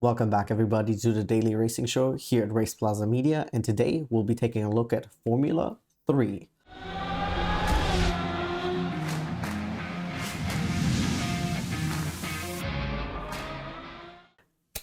Welcome back everybody to the Daily Racing Show here at RacePlazaMedia, and today we'll be taking a look at Formula 3.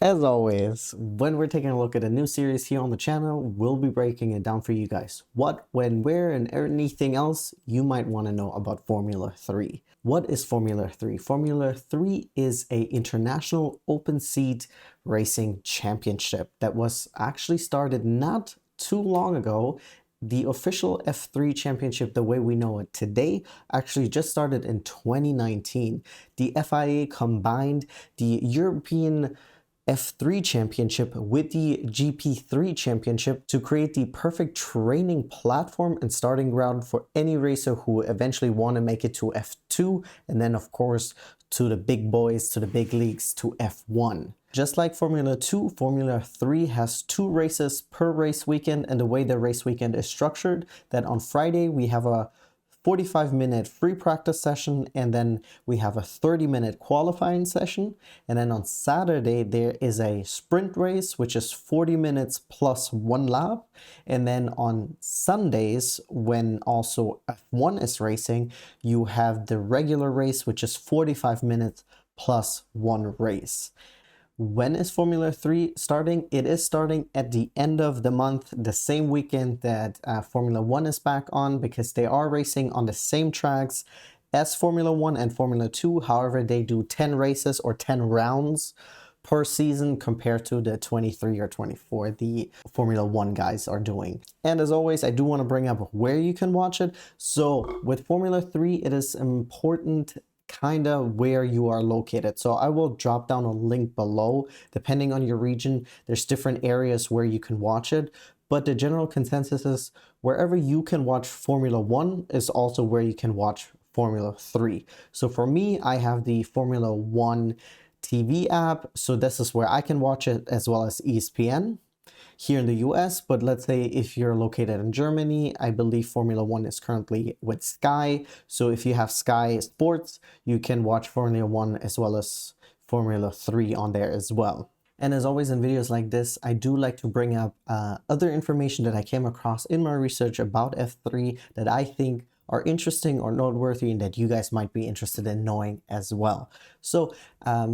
As always, when we're taking a look at a new series here on the channel, we'll be breaking it down for you guys. What, when, where, and anything else you might want to know about Formula 3. What is Formula 3? Formula 3 is an international open seat racing championship that was actually started not too long ago. The official F3 championship, the way we know it today, actually just started in 2019. The FIA combined the European F3 championship with the GP3 championship to create the perfect training platform and starting ground for any racer who eventually want to make it to F2, and then of course to the big boys, to the big leagues, to F1. Just like Formula 2, Formula 3 has 2 races per race weekend, and the way the race weekend is structured, that on Friday we have a 45-minute free practice session, and then we have a 30-minute qualifying session, and then on Saturday there is a sprint race which is 40 minutes plus 1 lap, and then on Sundays, when also F1 is racing, you have the regular race which is 45 minutes plus 1 race. When is Formula 3 starting? It is starting at the end of the month, the same weekend that Formula 1 is back on, because they are racing on the same tracks as Formula 1 and Formula 2. However, they do 10 races or 10 rounds per season compared to the 23 or 24 the Formula 1 guys are doing. And as always, I do want to bring up where you can watch it. So with Formula 3, it is important kind of where you are located. So I will drop down a link below. Depending on your region, there's different areas where you can watch it, but the general consensus is wherever you can watch Formula 1 is also where you can watch Formula 3. So for me, I have the Formula 1 TV app, so this is where I can watch it, as well as ESPN here in the US. But let's say if you're located in Germany, I believe Formula 1 is currently with Sky. So if you have Sky Sports, you can watch Formula 1 as well as Formula 3 on there as well. And as always in videos like this, I do like to bring up other information that I came across in my research about F3 that I think are interesting or noteworthy and that you guys might be interested in knowing as well. So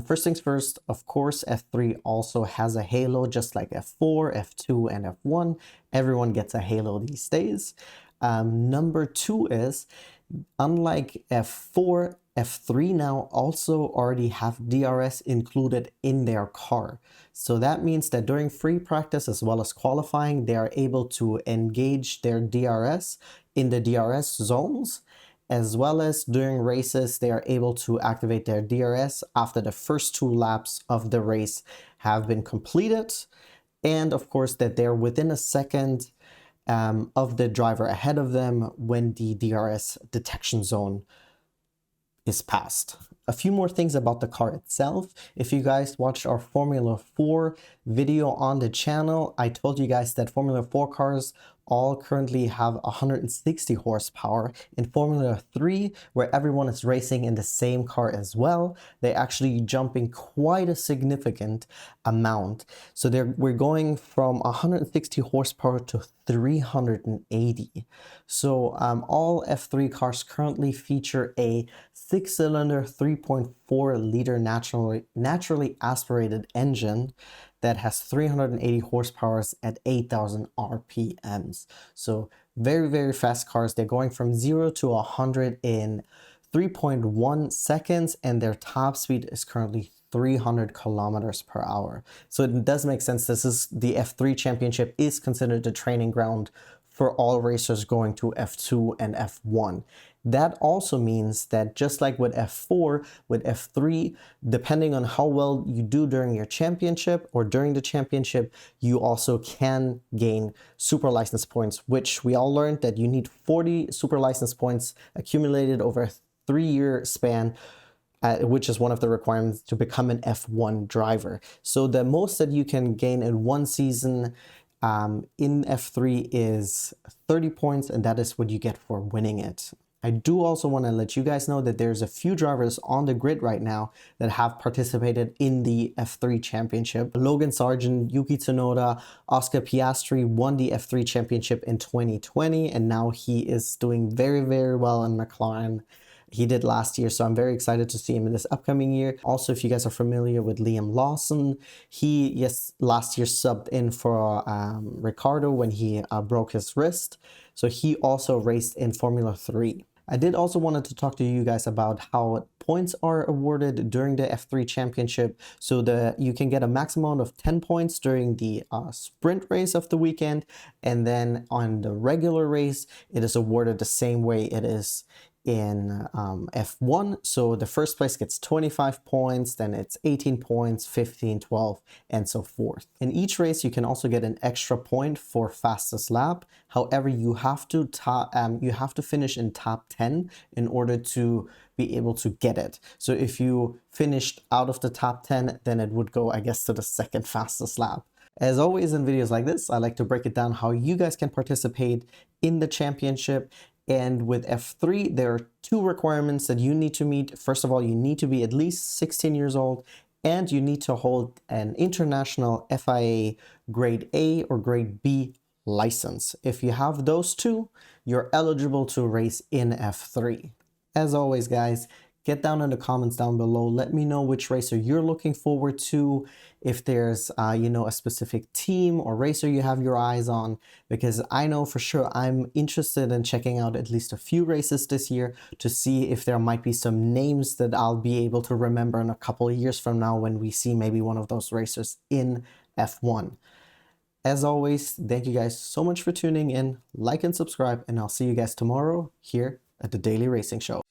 first things first, of course, F3 also has a halo just like F4, F2, and F1. Everyone gets a halo these days. Number 2 is, unlike F4, F3 now also already have DRS included in their car. So that means that during free practice as well as qualifying, they are able to engage their DRS in the DRS zones, as well as during races, they are able to activate their DRS after the first 2 laps of the race have been completed. And of course that they're within a second of the driver ahead of them when the DRS detection zone is passed. A few more things about the car itself. If you guys watched our Formula 4 video on the channel, I told you guys that Formula 4 cars all currently have 160 horsepower. In Formula 3, where everyone is racing in the same car as well, they're actually jumping quite a significant amount. So we're going from 160 horsepower to 380. So all F3 cars currently feature a 6-cylinder 3.4 liter naturally aspirated engine that has 380 horsepower at 8,000 RPMs. So very, very fast cars. They're going from 0 to 100 in 3.1 seconds, and their top speed is currently 300 kilometers per hour. So it does make sense. This is the F3 championship is considered the training ground for all racers going to F2 and F1. That also means that just like with F4, with F3, depending on how well you do during your championship or during the championship, you also can gain super license points, which we all learned that you need 40 super license points accumulated over a 3-year span, which is one of the requirements to become an F1 driver. So the most that you can gain in one season in F3 is 30 points, and that is what you get for winning it. I do also want to let you guys know that there's a few drivers on the grid right now that have participated in the F3 championship. Logan Sargent, Yuki Tsunoda, Oscar Piastri won the F3 championship in 2020, and now he is doing very, very well in McLaren. He did last year, so I'm very excited to see him in this upcoming year. Also, if you guys are familiar with Liam Lawson, he, yes, last year subbed in for Ricardo when he broke his wrist. So he also raced in Formula 3. I did also wanted to talk to you guys about how points are awarded during the F3 championship. So you can get a maximum of 10 points during the sprint race of the weekend. And then on the regular race, it is awarded the same way it is in F1. So the first place gets 25 points, then it's 18 points, 15, 12, and so forth. In each race, you can also get an extra point for fastest lap. However, you have to finish in top 10 in order to be able to get it. So if you finished out of the top 10, then it would go, I guess, to the second fastest lap. As always in videos like this, I like to break it down how you guys can participate in the championship. And with F3, there are two requirements that you need to meet. First of all, you need to be at least 16 years old, and you need to hold an international FIA grade A or grade B license. If you have those two, you're eligible to race in F3. As always, guys, get down in the comments down below. Let me know which racer you're looking forward to. If there's, a specific team or racer you have your eyes on, because I know for sure I'm interested in checking out at least a few races this year to see if there might be some names that I'll be able to remember in a couple of years from now when we see maybe one of those racers in F1. As always, thank you guys so much for tuning in. Like and subscribe, and I'll see you guys tomorrow here at the Daily Racing Show.